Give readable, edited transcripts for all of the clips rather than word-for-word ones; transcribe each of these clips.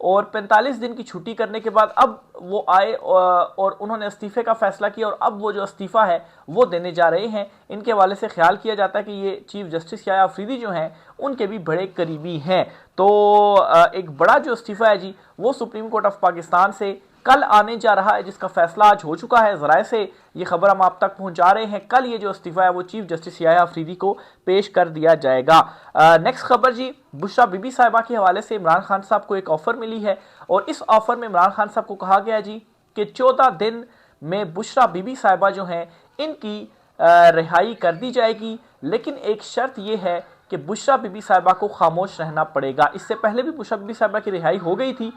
اور 45 دن کی چھٹی کرنے کے بعد اب وہ آئے اور انہوں نے استعفے کا فیصلہ کیا، اور اب وہ جو استعفیٰ ہے وہ دینے جا رہے ہیں۔ ان کے حوالے سے خیال کیا جاتا ہے کہ یہ چیف جسٹس یحییٰ آفریدی جو ہیں ان کے بھی بڑے قریبی ہیں۔ تو ایک بڑا جو استعفیٰ ہے جی وہ سپریم کورٹ آف پاکستان سے کل آنے جا رہا ہے، جس کا فیصلہ آج ہو چکا ہے۔ ذرائع سے یہ خبر ہم آپ تک پہنچا رہے ہیں، کل یہ جو استعفیٰ ہے وہ چیف جسٹس یحییٰ آفریدی کو پیش کر دیا جائے گا۔ نیکسٹ خبر جی، بشریٰ بی بی صاحبہ کے حوالے سے عمران خان صاحب کو ایک آفر ملی ہے، اور اس آفر میں عمران خان صاحب کو کہا گیا جی کہ 14 دن میں بشریٰ بی بی صاحبہ جو ہیں ان کی رہائی کر دی جائے گی، لیکن ایک شرط یہ ہے کہ بشریٰ بی بی صاحبہ کو خاموش رہنا پڑے گا۔ اس سے پہلے بھی بشریٰ بی بی صاحبہ کی رہائی ہو گئی تھی،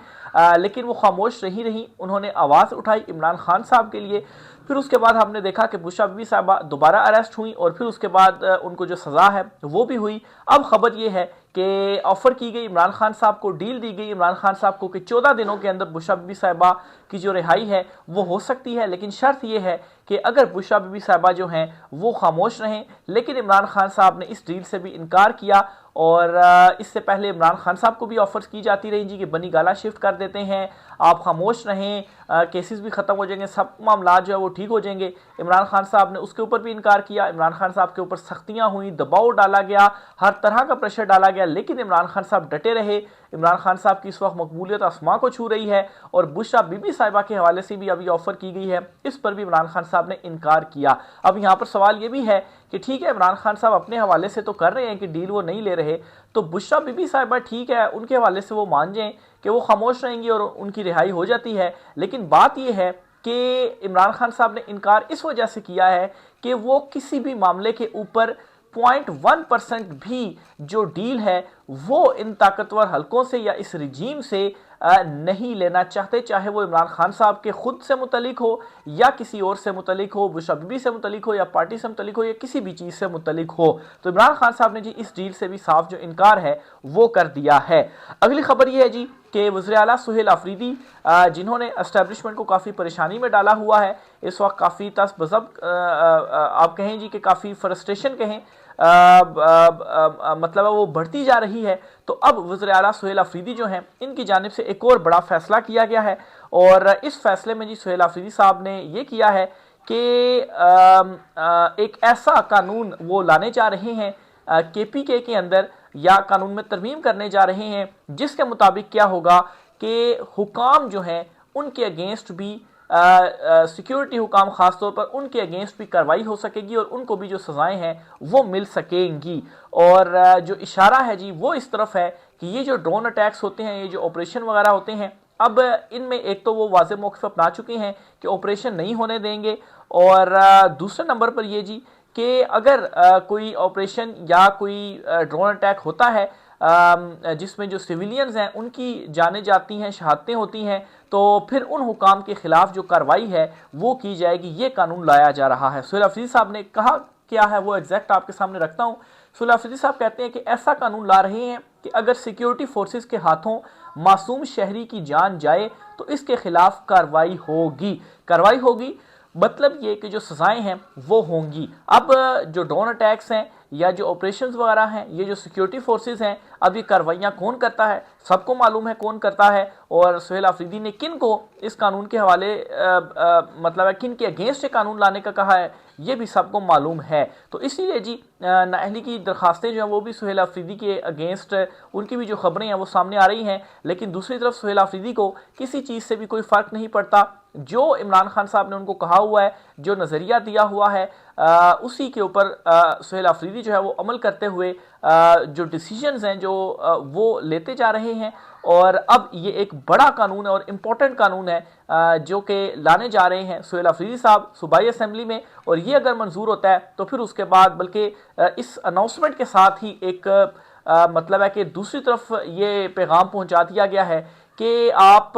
لیکن وہ خاموش رہی، انہوں نے آواز اٹھائی عمران خان صاحب کے لیے۔ پھر اس کے بعد ہم نے دیکھا کہ بشریٰ بی بی صاحبہ دوبارہ اریسٹ ہوئیں، اور پھر اس کے بعد ان کو جو سزا ہے وہ بھی ہوئی۔ اب خبر یہ ہے کہ آفر کی گئی عمران خان صاحب کو، ڈیل دی گئی عمران خان صاحب کو کہ 14 دنوں کے اندر بشریٰ بی بی صاحبہ کی جو رہائی ہے وہ ہو سکتی ہے، لیکن شرط یہ ہے کہ اگر بشریٰ بی بی صاحبہ جو ہیں وہ خاموش رہیں۔ لیکن عمران خان صاحب نے اس ڈیل سے بھی انکار کیا، اور اس سے پہلے عمران خان صاحب کو بھی آفرز کی جاتی رہیں جی کہ بنی گالہ شفٹ کر دیتے ہیں، آپ خاموش رہیں، کیسز بھی ختم ہو جائیں گے، سب معاملات جو ہے وہ ٹھیک ہو جائیں گے۔ عمران خان صاحب نے اس کے اوپر بھی انکار کیا، عمران خان صاحب کے اوپر سختیاں ہوئیں، دباؤ ڈالا گیا، ہر طرح کا پریشر ڈالا گیا، لیکن عمران خان صاحب ڈٹے رہے۔ عمران خان صاحب کی اس وقت مقبولیت آسماں کو چھو رہی ہے، اور بشریٰ بی بی صاحبہ کے حوالے سے بھی ابھی آفر کی گئی ہے، اس پر بھی عمران خان صاحب نے انکار کیا۔ اب یہاں پر سوال یہ بھی ہے کہ ٹھیک ہے عمران خان صاحب اپنے حوالے سے تو کر رہے ہیں کہ ڈیل وہ نہیں لے رہے، تو بشریٰ بی بی صاحبہ ٹھیک ہے ان کے حوالے سے وہ مان جائیں کہ وہ خاموش رہیں گی اور ان کی رہائی ہو جاتی ہے، لیکن بات یہ ہے کہ عمران خان صاحب نے انکار اس وجہ سے کیا ہے کہ وہ کسی بھی معاملے کے اوپر 0.1% بھی جو ڈیل ہے وہ ان طاقتور حلقوں سے یا اس رجیم سے نہیں لینا چاہتے، چاہے وہ عمران خان صاحب کے خود سے متعلق ہو یا کسی اور سے متعلق ہو، بشریٰ بی بی سے متعلق ہو یا پارٹی سے متعلق ہو یا کسی بھی چیز سے متعلق ہو۔ تو عمران خان صاحب نے جی اس ڈیل سے بھی صاف جو انکار ہے وہ کر دیا ہے۔ اگلی خبر یہ ہے جی کہ وزیر اعلیٰ سہیل آفریدی جنہوں نے اسٹیبلشمنٹ کو کافی پریشانی میں ڈالا ہوا ہے، اس وقت کافی تس بزب آپ کہیں جی کہ کافی فرسٹریشن کہیں مطلب وہ بڑھتی جا رہی ہے، تو اب وزیر اعلیٰ سہیل آفریدی جو ہیں ان کی جانب سے ایک اور بڑا فیصلہ کیا گیا ہے، اور اس فیصلے میں جی سہیل آفریدی صاحب نے یہ کیا ہے کہ ایک ایسا قانون وہ لانے جا رہے ہیں کے پی کے اندر، یا قانون میں ترمیم کرنے جا رہے ہیں، جس کے مطابق کیا ہوگا کہ حکام جو ہیں ان کے اگینسٹ بھی سیکیورٹی حکام خاص طور پر ان کے اگینسٹ بھی کارروائی ہو سکے گی، اور ان کو بھی جو سزائیں ہیں وہ مل سکیں گی۔ اور جو اشارہ ہے جی وہ اس طرف ہے کہ یہ جو ڈرون اٹیکس ہوتے ہیں، یہ جو آپریشن وغیرہ ہوتے ہیں، اب ان میں ایک تو وہ واضح موقف اپنا چکے ہیں کہ آپریشن نہیں ہونے دیں گے، اور دوسرے نمبر پر یہ جی کہ اگر کوئی آپریشن یا کوئی ڈرون اٹیک ہوتا ہے جس میں جو سیویلینز ہیں ان کی جانیں جاتی ہیں، شہادتیں ہوتی ہیں، تو پھر ان حکام کے خلاف جو کارروائی ہے وہ کی جائے گی۔ یہ قانون لایا جا رہا ہے۔ سہیل آفریدی صاحب نے کہا کیا ہے وہ ایگزیکٹ آپ کے سامنے رکھتا ہوں۔ سہیل آفریدی صاحب کہتے ہیں کہ ایسا قانون لا رہے ہیں کہ اگر سیکیورٹی فورسز کے ہاتھوں معصوم شہری کی جان جائے تو اس کے خلاف کارروائی ہوگی، مطلب یہ کہ جو سزائیں ہیں وہ ہوں گی۔ اب جو ڈرون اٹیکس ہیں یا جو آپریشنز وغیرہ ہیں، یہ جو سیکیورٹی فورسز ہیں، اب یہ کاروائیاں کون کرتا ہے، سب کو معلوم ہے کون کرتا ہے، اور سہیل آفریدی نے کن کو اس قانون کے حوالے مطلب ہے کن کے اگینسٹ قانون لانے کا کہا ہے، یہ بھی سب کو معلوم ہے۔ تو اسی لیے جی نااہلی کی درخواستیں جو ہیں وہ بھی سہیل آفریدی کے اگینسٹ، ان کی بھی جو خبریں ہیں وہ سامنے آ رہی ہیں، لیکن دوسری طرف سہیل آفریدی کو کسی چیز سے بھی کوئی فرق نہیں پڑتا، جو عمران خان صاحب نے ان کو کہا ہوا ہے، جو نظریہ دیا ہوا ہے، اسی کے اوپر سہیل آفریدی جو ہے وہ عمل کرتے ہوئے جو ڈیسیجنز ہیں جو وہ لیتے جا رہے ہیں، اور اب یہ ایک بڑا قانون ہے اور امپورٹنٹ قانون ہے جو کہ لانے جا رہے ہیں سہیل آفریدی صاحب صوبائی اسمبلی میں، اور یہ اگر منظور ہوتا ہے تو پھر اس کے بعد بلکہ اس اناؤنسمنٹ کے ساتھ ہی ایک مطلب ہے کہ دوسری طرف یہ پیغام پہنچا دیا گیا ہے کہ آپ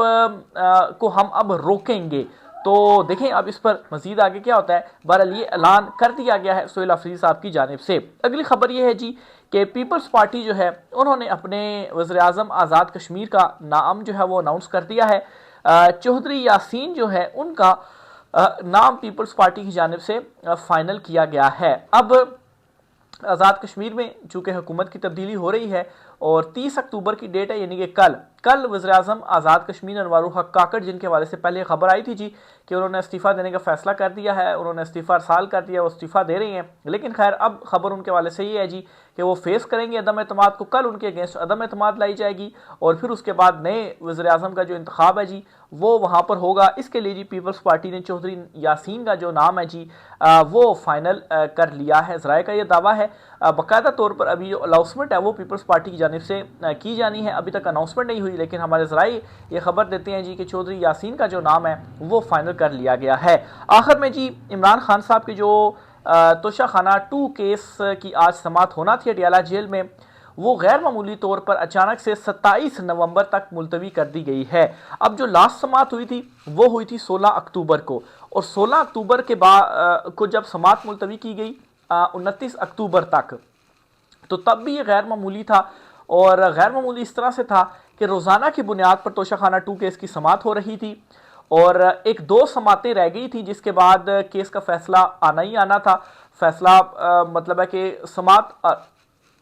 کو ہم اب روکیں گے۔ تو دیکھیں اب اس پر مزید آگے کیا ہوتا ہے۔ بہرحال یہ اعلان کر دیا گیا ہے سہیل آفریدی صاحب کی جانب سے۔ اگلی خبر یہ ہے جی کہ پیپلز پارٹی جو ہے انہوں نے اپنے وزیر اعظم آزاد کشمیر کا نام جو ہے وہ اناؤنس کر دیا ہے۔ چودھری یاسین جو ہے ان کا نام پیپلز پارٹی کی جانب سے فائنل کیا گیا ہے۔ اب آزاد کشمیر میں چونکہ حکومت کی تبدیلی ہو رہی ہے اور 30 اکتوبر کی ڈیٹ ہے، یعنی کہ کل وزیراعظم آزاد کشمیر انوار الحق کاکڑ، جن کے حوالے سے پہلے خبر آئی تھی جی کہ انہوں نے استعفیٰ دینے کا فیصلہ کر دیا ہے، انہوں نے استعفیٰ ارسال کر دیا، وہ استعفیٰ دے رہے ہیں، لیکن خیر اب خبر ان کے حوالے سے یہ ہے جی کہ وہ فیس کریں گے عدم اعتماد کو، کل ان کے اگینسٹ عدم اعتماد لائی جائے گی اور پھر اس کے بعد نئے وزیر اعظم کا جو انتخاب ہے جی وہ وہاں پر ہوگا۔ اس کے لیے جی پیپلز پارٹی نے چودھری یاسین کا جو نام ہے جی وہ فائنل کر لیا ہے۔ ذرائع کا یہ دعویٰ ہے، باقاعدہ طور پر ابھی جو اناؤنسمنٹ ہے وہ پیپلز پارٹی کی جانب سے کی جانی ہے، ابھی تک اناؤنسمنٹ نہیں ہوئی، لیکن ہمارے ذرائع یہ خبر دیتے ہیں جی کہ چودھری یاسین کا جو نام ہے وہ فائنل کر لیا گیا ہے۔ آخر میں جی عمران خان صاحب کی جو توشہ خانہ 2 کیس کی آج سماعت ہونا تھی اڈیالہ جیل میں، وہ غیر معمولی طور پر اچانک سے 27 نومبر تک ملتوی کر دی گئی ہے۔ اب جو لاسٹ سماعت ہوئی تھی وہ ہوئی تھی 16 اکتوبر کو، اور 16 اکتوبر کے بعد کو جب سماعت ملتوی کی گئی 29 اکتوبر تک، تو تب بھی یہ غیر معمولی تھا، اور غیر معمولی اس طرح سے تھا کہ روزانہ کی بنیاد پر توشہ خانہ 2 کیس کی سماعت ہو رہی تھی، اور 1-2 سماعتیں رہ گئی تھیں جس کے بعد کیس کا فیصلہ آنا ہی آنا تھا۔ فیصلہ مطلب ہے کہ سماعت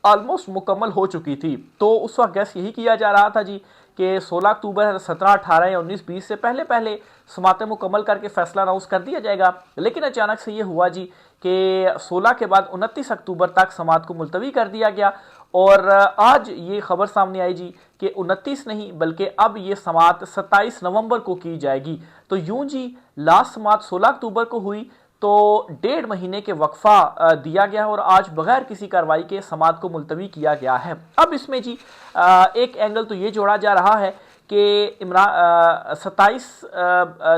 آلموسٹ مکمل ہو چکی تھی، تو اس وقت گیس یہی کیا جا رہا تھا جی کہ 16 اکتوبر 17 18 یا 19 20 سے پہلے سماعتیں مکمل کر کے فیصلہ اناؤنس کر دیا جائے گا، لیکن اچانک سے یہ ہوا جی کہ 16 کے بعد 29 اکتوبر تک سماعت کو ملتوی کر دیا گیا، اور آج یہ خبر سامنے آئی جی کہ 29 نہیں بلکہ اب یہ سماعت 27 نومبر کو کی جائے گی۔ تو یوں جی لاسٹ سماعت 16 اکتوبر کو ہوئی، تو 1.5 مہینے کے وقفہ دیا گیا اور آج بغیر کسی کارروائی کے سماعت کو ملتوی کیا گیا ہے۔ اب اس میں جی ایک اینگل تو یہ جوڑا جا رہا ہے کہ 27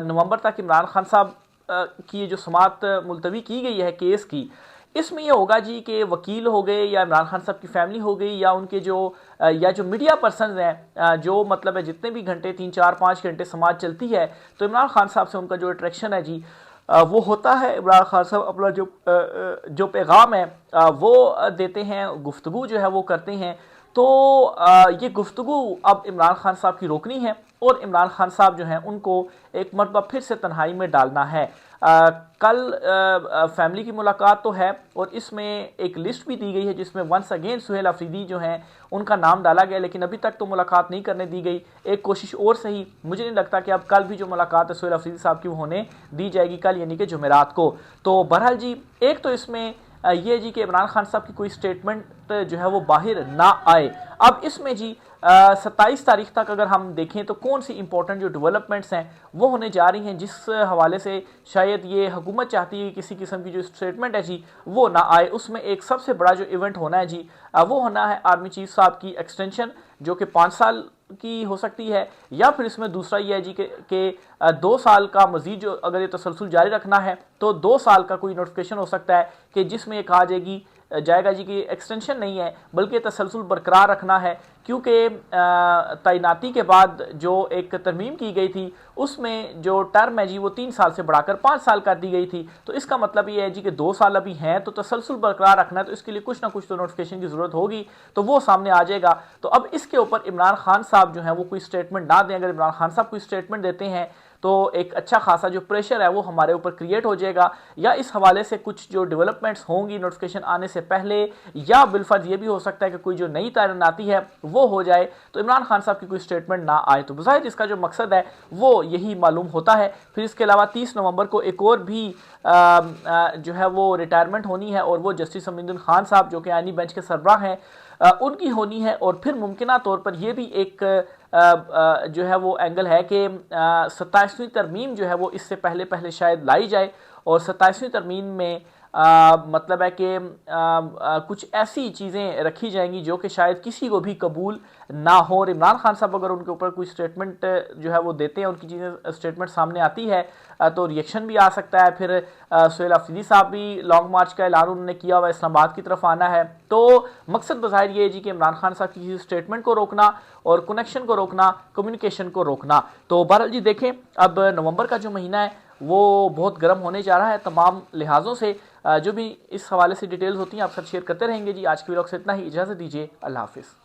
نومبر تک عمران خان صاحب کی جو سماعت ملتوی کی گئی ہے کیس کی، اس میں یہ ہوگا جی کہ وکیل ہو گئے یا عمران خان صاحب کی فیملی ہو گئی یا ان کے جو میڈیا پرسنز ہیں، جو مطلب ہے جتنے بھی گھنٹے 3 4 5 گھنٹے سماعت چلتی ہے، تو عمران خان صاحب سے ان کا جو اٹریکشن ہے جی وہ ہوتا ہے۔ عمران خان صاحب اپنا جو پیغام ہے وہ دیتے ہیں، گفتگو جو ہے وہ کرتے ہیں، تو یہ گفتگو اب عمران خان صاحب کی روکنی ہے اور عمران خان صاحب جو ہیں ان کو ایک مرتبہ پھر سے تنہائی میں ڈالنا ہے۔ کل فیملی کی ملاقات تو ہے، اور اس میں ایک لسٹ بھی دی گئی ہے جس میں ونس اگین سہیل آفریدی جو ہیں ان کا نام ڈالا گیا، لیکن ابھی تک تو ملاقات نہیں کرنے دی گئی۔ ایک کوشش اور صحیح، مجھے نہیں لگتا کہ اب کل بھی جو ملاقات ہے سہیل آفریدی صاحب کی وہ ہونے دی جائے گی کل، یعنی کہ جمعرات کو۔ تو بہرحال جی ایک تو اس میں یہ جی کہ عمران خان صاحب کی کوئی سٹیٹمنٹ جو ہے وہ باہر نہ آئے۔ اب اس میں جی 27 تاریخ تک اگر ہم دیکھیں تو کون سی امپورٹنٹ جو ڈیولپمنٹس ہیں وہ ہونے جا رہی ہیں، جس حوالے سے شاید یہ حکومت چاہتی ہے کہ کسی قسم کی جو سٹیٹمنٹ ہے جی وہ نہ آئے۔ اس میں ایک سب سے بڑا جو ایونٹ ہونا ہے جی وہ ہونا ہے آرمی چیف صاحب کی ایکسٹینشن، جو کہ 5 سال کی ہو سکتی ہے، یا پھر اس میں دوسرا یہ ہے جی کہ 2 سال کا مزید جو اگر یہ تسلسل جاری رکھنا ہے تو 2 سال کا کوئی نوٹیفیکیشن ہو سکتا ہے کہ جس میں یہ کہا جائے گا جی کہ ایکسٹینشن نہیں ہے بلکہ تسلسل برقرار رکھنا ہے، کیونکہ تعیناتی کے بعد جو ایک ترمیم کی گئی تھی اس میں جو ٹرم ہے جی وہ 3 سال سے بڑھا کر 5 سال کر دی گئی تھی، تو اس کا مطلب یہ ہے جی کہ 2 سال ابھی ہیں تو تسلسل برقرار رکھنا ہے، تو اس کے لیے کچھ نہ کچھ تو نوٹیفیکیشن کی ضرورت ہوگی، تو وہ سامنے آ جائے گا۔ تو اب اس کے اوپر عمران خان صاحب جو ہیں وہ کوئی سٹیٹمنٹ نہ دیں، اگر عمران خان صاحب کوئی سٹیٹمنٹ دیتے ہیں تو ایک اچھا خاصا جو پریشر ہے وہ ہمارے اوپر کریٹ ہو جائے گا، یا اس حوالے سے کچھ جو ڈیولپمنٹس ہوں گی نوٹیفیکیشن آنے سے پہلے، یا بالفرض یہ بھی ہو سکتا ہے کہ کوئی جو نئی تعیناتی ہے وہ ہو جائے تو عمران خان صاحب کی کوئی سٹیٹمنٹ نہ آئے۔ تو بظاہر اس کا جو مقصد ہے وہ یہی معلوم ہوتا ہے۔ پھر اس کے علاوہ 30 نومبر کو ایک اور بھی جو ہے وہ ریٹائرمنٹ ہونی ہے، اور وہ جسٹس امین الدین خان صاحب جو کہ آئینی بینچ کے سربراہ ہیں ان کی ہونی ہے، اور پھر ممکنہ طور پر یہ بھی ایک جو ہے وہ اینگل ہے کہ 27ویں ترمیم جو ہے وہ اس سے پہلے شاید لائی جائے، اور 27ویں ترمیم میں مطلب ہے کہ کچھ ایسی چیزیں رکھی جائیں گی جو کہ شاید کسی کو بھی قبول نہ ہو، اور عمران خان صاحب اگر ان کے اوپر کوئی سٹیٹمنٹ جو ہے وہ دیتے ہیں، ان کی چیزیں سٹیٹمنٹ سامنے آتی ہے تو ریئیکشن بھی آ سکتا ہے۔ پھر سہیل آفریدی صاحب بھی لانگ مارچ کا اعلان انہوں نے کیا ہوا اسلام آباد کی طرف آنا ہے، تو مقصد بظاہر یہ ہے جی کہ عمران خان صاحب کی کسی سٹیٹمنٹ کو روکنا اور کنیکشن کو روکنا، کمیونیکیشن کو روکنا۔ تو بہرحال جی دیکھیں اب نومبر کا جو مہینہ ہے وہ بہت گرم ہونے جا رہا ہے تمام لحاظوں سے۔ جو بھی اس حوالے سے ڈیٹیلز ہوتی ہیں آپ ساتھ شیئر کرتے رہیں گے جی۔ آج کی ویڈیو سے اتنا ہی، اجازت دیجیے، اللہ حافظ۔